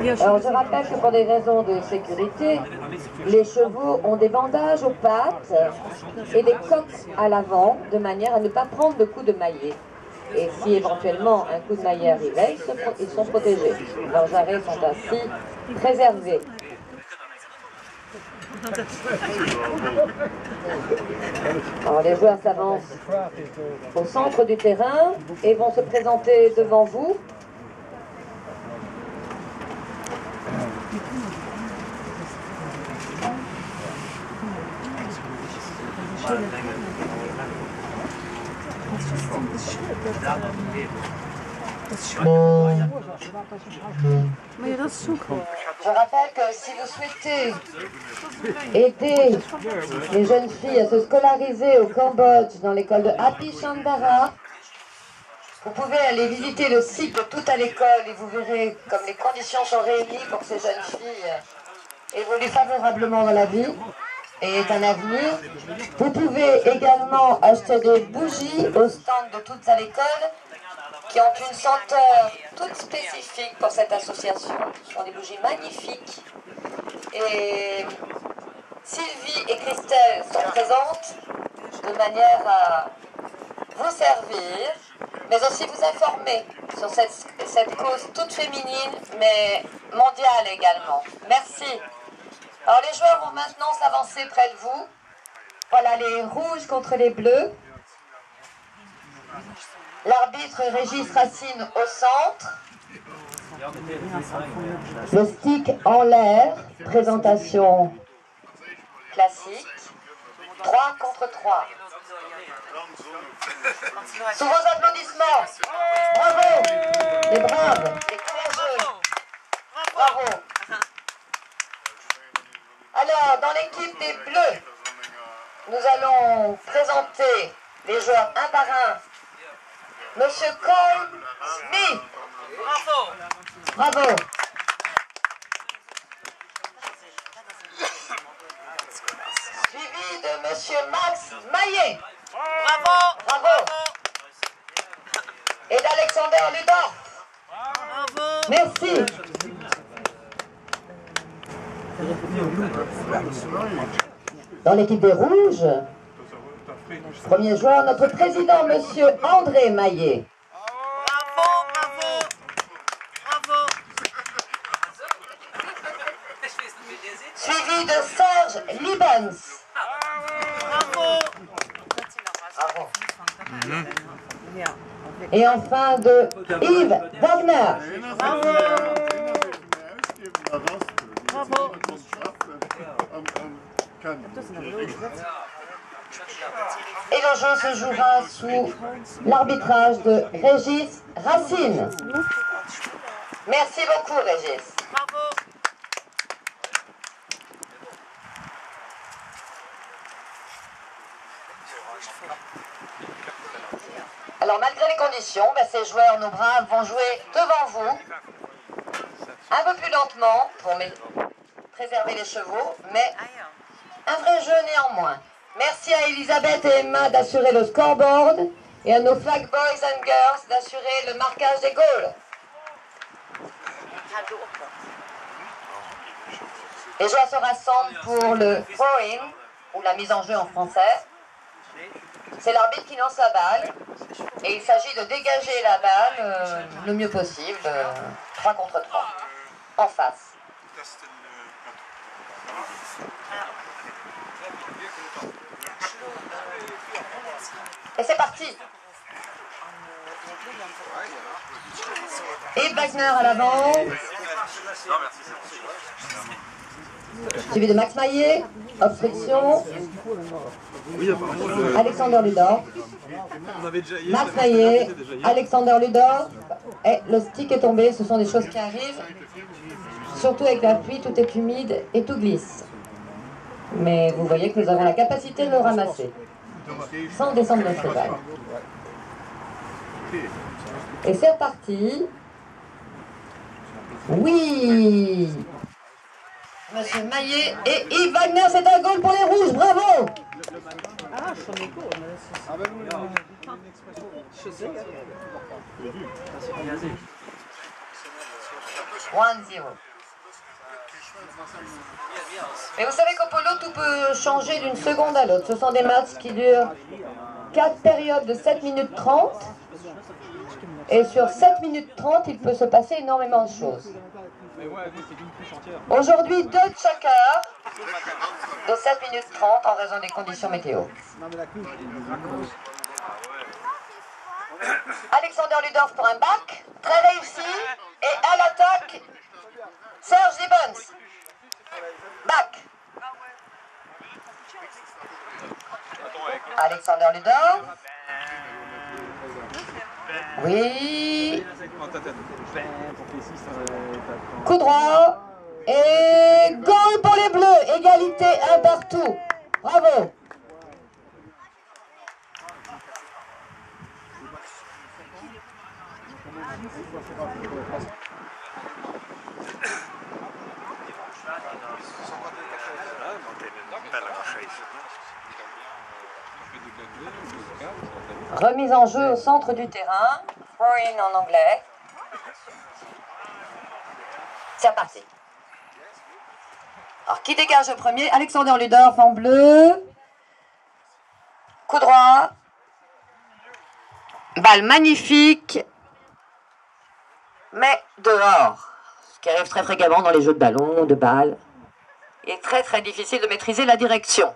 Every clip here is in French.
Alors je rappelle que pour des raisons de sécurité, les chevaux ont des bandages aux pattes et des coques à l'avant, de manière à ne pas prendre de coups de maillet. Et si éventuellement un coup de maillet arrivait, ils sont protégés. Leurs arrêts sont ainsi préservés. Alors les joueurs s'avancent au centre du terrain et vont se présenter devant vous. Je rappelle que si vous souhaitez aider les jeunes filles à se scolariser au Cambodge dans l'école de Happy Chandara, vous pouvez aller visiter le site de Tout à l'école et vous verrez comme les conditions sont réunies pour que ces jeunes filles évoluent favorablement dans la vie et aient un avenir. Vous pouvez également acheter des bougies au stand de Tout à l'école qui ont une senteur toute spécifique pour cette association. Ce sont des bougies magnifiques. Et Sylvie et Christelle sont présentes de manière à vous servir, mais aussi vous informer sur cette cause toute féminine, mais mondiale également. Merci. Alors les joueurs vont maintenant s'avancer près de vous. Voilà les rouges contre les bleus. L'arbitre Régis Racine au centre. Le stick en l'air. Présentation classique. 3 contre 3. Sous vos applaudissements. Bravo. Les braves, les courageux. Bravo. Alors, dans l'équipe des Bleus, nous allons présenter les joueurs un par un. Monsieur Cole Smith. Bravo. Bravo. Suivi de Monsieur Max Maillet. Bravo. Bravo. Et d'Alexander Ludorf. Bravo. Merci. Dans l'équipe des Rouges, premier joueur, notre président, Monsieur André Maillet. Bravo, bravo, bravo. Suivi de Serge Libens. Bravo. Bravo. Et enfin de Yves Wagner. Bravo. Bravo. Et le jeu se jouera sous l'arbitrage de Régis Racine. Merci beaucoup, Régis. Bravo. Alors, malgré les conditions, ces joueurs, nos braves, vont jouer devant vous, un peu plus lentement, pour préserver les chevaux, mais un vrai jeu néanmoins. Merci à Elisabeth et Emma d'assurer le scoreboard et à nos flag boys and girls d'assurer le marquage des goals. Les joueurs se rassemblent pour le throwing, ou la mise en jeu en français. C'est l'arbitre qui lance la balle et il s'agit de dégager la balle le mieux possible, 3 contre 3, en face. Et c'est parti. Et Wagner à l'avant. Suivi de Max Maillet. Obstruction. Alexander Ludorf. Max Maillet. Alexander Ludorf. Et le stick est tombé. Ce sont des choses qui arrivent. Surtout avec la pluie, tout est humide et tout glisse. Mais vous voyez que nous avons la capacité de le ramasser, sans descendre le cheval. Et c'est reparti. Oui. Monsieur Maillet et Yves Wagner, c'est un goal pour les rouges, bravo. 1-0. Mais vous savez qu'au polo, tout peut changer d'une seconde à l'autre. Ce sont des matchs qui durent 4 périodes de 7 minutes 30. Et sur 7 minutes 30, il peut se passer énormément de choses. Aujourd'hui, 2 de chaque heure, de 7 minutes 30 en raison des conditions météo. Alexander Ludorf pour un back, très réussi. Et à l'attaque, Serge Gibbons. Back. Alexander Ludorf. Oui. Coup droit. Et goal pour les Bleus. Égalité un partout. Bravo. Remise en jeu au centre du terrain. Throw-in en anglais. C'est reparti. Alors, qui dégage le premier? Alexander Ludorf en bleu. Coup droit. Balle magnifique. Mais dehors. Ce qui arrive très fréquemment dans les jeux de ballon, de balles. Il est très très difficile de maîtriser la direction.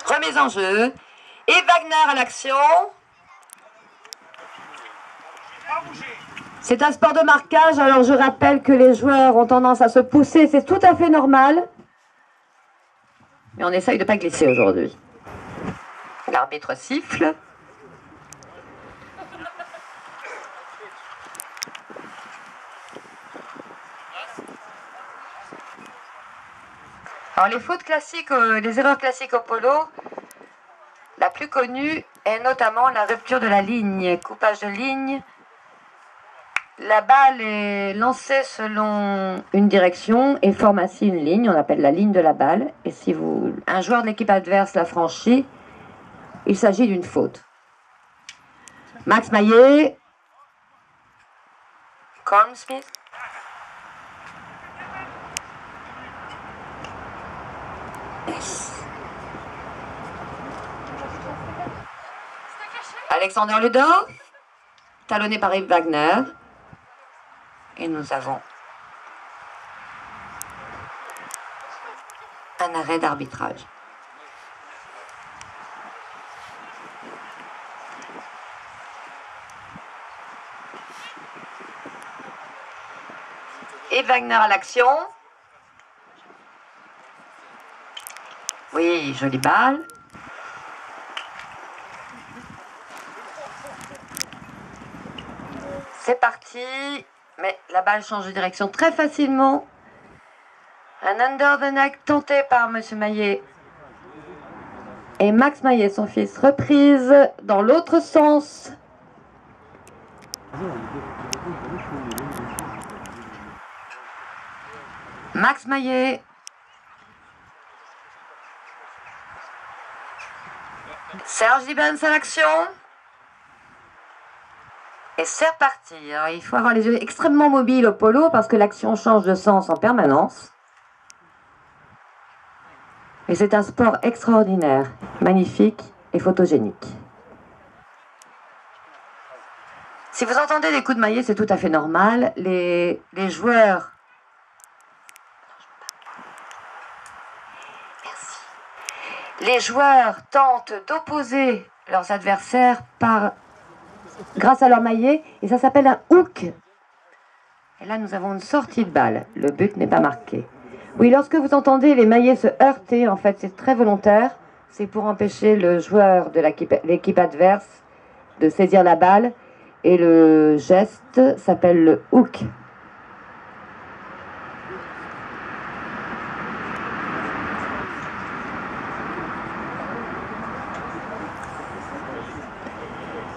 Remise en jeu. Et Wagner à l'action. C'est un sport de marquage, alors je rappelle que les joueurs ont tendance à se pousser, c'est tout à fait normal. Mais on essaye de ne pas glisser aujourd'hui. L'arbitre siffle. Alors les fautes classiques, les erreurs classiques au polo, la plus connue est notamment la rupture de la ligne, coupage de ligne. La balle est lancée selon une direction et forme ainsi une ligne, on appelle la ligne de la balle. Et si un joueur de l'équipe adverse la franchit, il s'agit d'une faute. Max Maillet, Colm Smith. Alexander Ludorf, talonné par Yves Wagner. Et nous avons un arrêt d'arbitrage. Et Wagner à l'action. Oui, jolie balle. C'est parti. Mais la balle change de direction très facilement. Un under the neck tenté par M. Maillet. Et Max Maillet, son fils, reprise dans l'autre sens. Max Maillet. Serge Gibbons à l'action. Et c'est reparti. Alors, il faut avoir les yeux extrêmement mobiles au polo parce que l'action change de sens en permanence. Et c'est un sport extraordinaire, magnifique et photogénique. Si vous entendez des coups de maillet, c'est tout à fait normal. Les joueurs... Merci. Les joueurs tentent d'opposer leurs adversaires grâce à leur maillet, et ça s'appelle un hook. Et là, nous avons une sortie de balle. Le but n'est pas marqué. Oui, lorsque vous entendez les maillets se heurter, en fait, c'est très volontaire. C'est pour empêcher le joueur de l'équipe adverse de saisir la balle. Et le geste s'appelle le hook.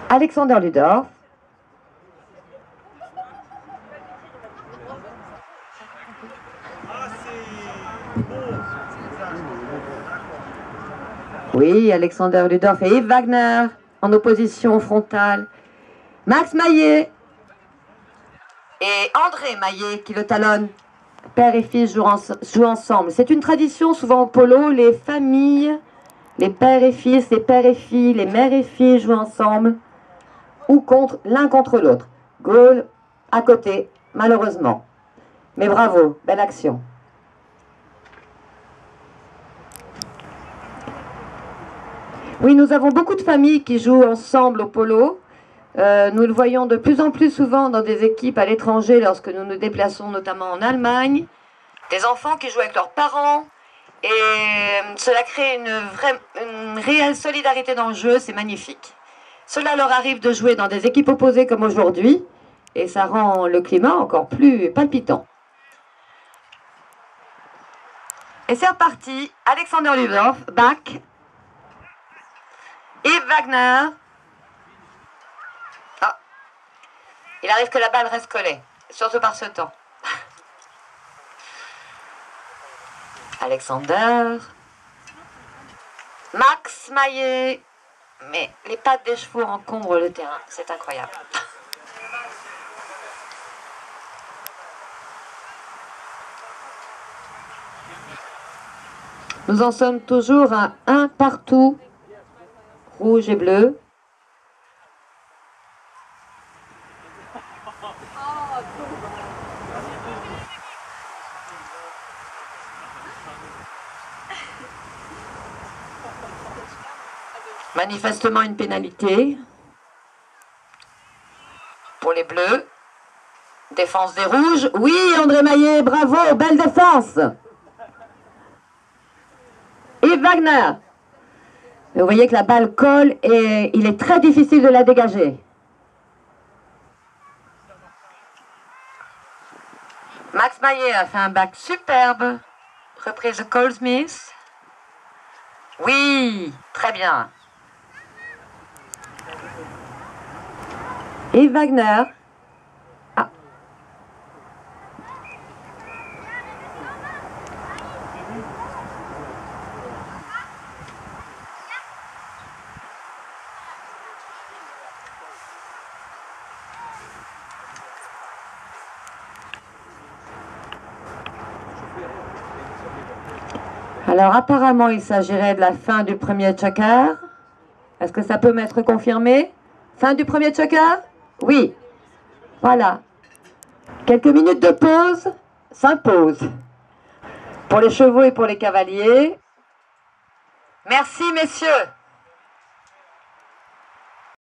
Alexander Ludorf. Oui, Alexander Ludorf et Yves Wagner en opposition frontale. Max Maillet et André Maillet qui le talonne. Père et fils jouent ensemble. C'est une tradition souvent au polo, les familles, les pères et fils, les pères et filles, les mères et filles jouent ensemble ou contre l'un contre l'autre. Goal à côté, malheureusement. Mais bravo, belle action. Oui, nous avons beaucoup de familles qui jouent ensemble au polo. Nous le voyons de plus en plus souvent dans des équipes à l'étranger lorsque nous nous déplaçons notamment en Allemagne. Des enfants qui jouent avec leurs parents et cela crée une réelle solidarité dans le jeu, c'est magnifique. Cela leur arrive de jouer dans des équipes opposées comme aujourd'hui et ça rend le climat encore plus palpitant. Et c'est reparti, Alexander Ludorf, back. Yves Wagner. Ah. Il arrive que la balle reste collée, surtout par ce temps. Alexander. Max Maillet. Mais les pattes des chevaux encombrent le terrain, c'est incroyable. Nous en sommes toujours à 1 partout. Rouge et bleu. Manifestement une pénalité pour les bleus. Défense des rouges. Oui, André Maillet, bravo, belle défense. Yves Wagner. Vous voyez que la balle colle et il est très difficile de la dégager. Max Maillet a fait un back superbe. Reprise de Cole Smith. Oui, très bien. Yves Wagner. Ah. Alors apparemment il s'agirait de la fin du premier checker. Est-ce que ça peut m'être confirmé? Fin du premier checker? Oui. Voilà. Quelques minutes de pause s'imposent. Pour les chevaux et pour les cavaliers. Merci messieurs.